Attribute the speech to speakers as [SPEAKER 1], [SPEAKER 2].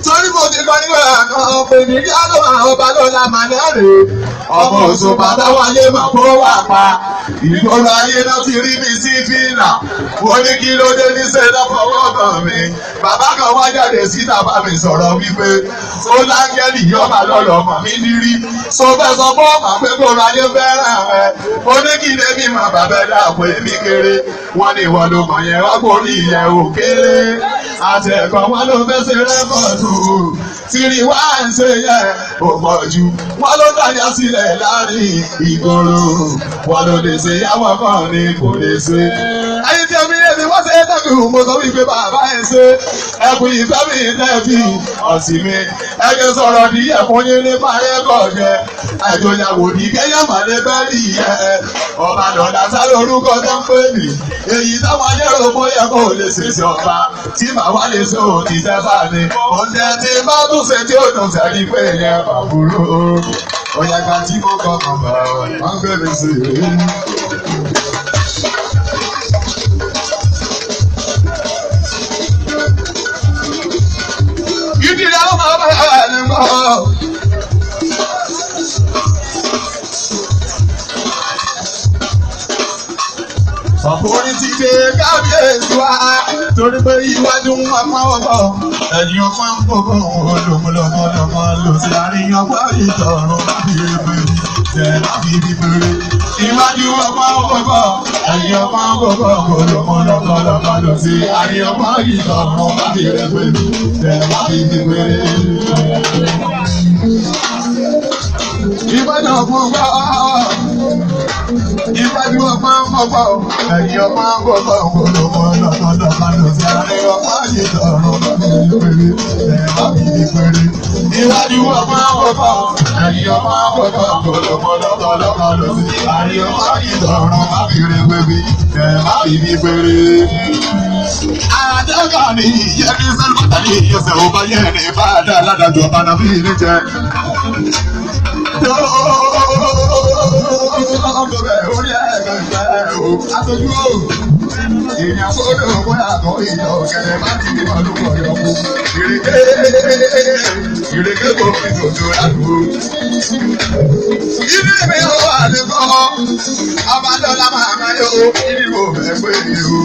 [SPEAKER 1] Torí mo ti kọ́ nígbà kan pé ní kí á ló máa ọba lọ́la màá náà rè é. Ọmọ Òṣùpá táwọn ayé máa kó wà pa. Ìgboro ayé náà ti rí mi sí fìlà. Mo ní kí ló dé níṣẹ́ náà fọwọ́ kàn mí. Bàbá kan wá jáde síta bá mi sọ̀rọ̀ wípé ó láńgẹ́lì yọba lọ́lọ́ mọ̀ mí nírí. So fẹ́ sọ fún ọmọ pé gbòòrò ayé fẹ́ràn rẹ̀. Mo ní kí lèmi mọ̀ bàbá dàpọ̀ èmi kéré. Wọ́n ní ìwọ ló mọ̀ yẹn wá gbórí ìyẹn ò kéré. Àti ẹ̀kọ́ wọn ló fẹ́ ṣe rẹ́kọ̀dù. Tìrì wá ń ṣe yẹ ò pọ̀ jù. Wọ́n ló dájà sílẹ̀ láàrin ìgboro. Wọ́n ló lè ṣe yàwọ̀ kan ní kò lè ṣe. Ayé tí omi lè fi wọ́n ṣe é tẹ̀kù. Mo sọ wípé bàbá ẹ̀ ṣe. Ẹkùn ìfẹ́ mi tẹ̀fì ọ̀sìn mi. Ẹgbẹ́ sọ̀rọ̀ ní ẹ̀kún yín nípa ẹ̀kọ́ jẹ. Àjọyàwó ní kẹ́yà màlẹ́ bẹ́ẹ̀lì yẹ. Ọba dọ̀dà sáré orúkọ tó ń pè mí. Èyí táwọn ayérò bóyá kò lè ṣèṣe ọba. Tí màá wá lè ṣe òtítẹ́ bá ní. Oúnjẹ tí bá tún ṣe tí ó dùn sẹ́ni pé yẹn bàbúrò. Ọ̀yà ìgbà tí mo kọ́ kàn bá wọ́n bẹ̀rẹ̀ sí i. Ìdílé ọmọ ọba ẹni mọ́. Ọkùnrin ti dé kábíyèsí wa torí pé iwájú ń wá pọ́npọ́. Ẹ̀yìn ọpọ́n ń gbogbo olùmọ̀lọ́mọlọ́mọ lò sí àríyàn pọ́ ìtọ̀run láti ebe tẹ̀ láti ibi péré. Iwájú ọpọ́n ń gbogbo ẹ̀yìn ọpọ́n ń gbogbo olùmọ̀lọ́mọlọ́mọ lò sí àríyàn pọ́ ìtọ̀run láti ebe tẹ̀ láti ibi péré. Ìbàdàn fún gbọ́. Ìbájú ọmọ ọmọ ẹ̀yìn ọmọ ọmọ ọmọ lọ́kọ̀ọ́lọ́kọ̀ lọ sí àárẹ̀ ọmọ ìdọ̀rùn péré ẹ̀ẹ́dàbí péré. Ìbájú ọmọ ọmọ ẹ̀yìn ọmọ ọmọ lọ́kọ̀ọ́lọ́kọ̀ lọ sí àárẹ̀ ọmọ ìdọ̀rùn péré ẹ̀ẹ́dàbí péré. Àjọkà ni ìyẹ́bí sẹ́lẹ̀mọ́tà ní ìyẹ́sẹ̀ ọba yẹn ní ìbáàdà aládàjọ́ ọba náà fi ní jẹ. Orí ẹ̀gbẹ̀gbẹ̀ o, aṣojú o. Èèyàn gbọ́dọ̀ wọ́n àgọ́ ìyọ̀ ọ̀gẹ̀dẹ̀ má ti bí wọn lóko ọ̀yọ́kú. Ìrèké kò fi tòjò ládùúgbò. Ilé mi ò wà lẹ́kọ̀ọ́. Abádọ́lá máa máa yọ ìdìbò fẹ́ pé mi o.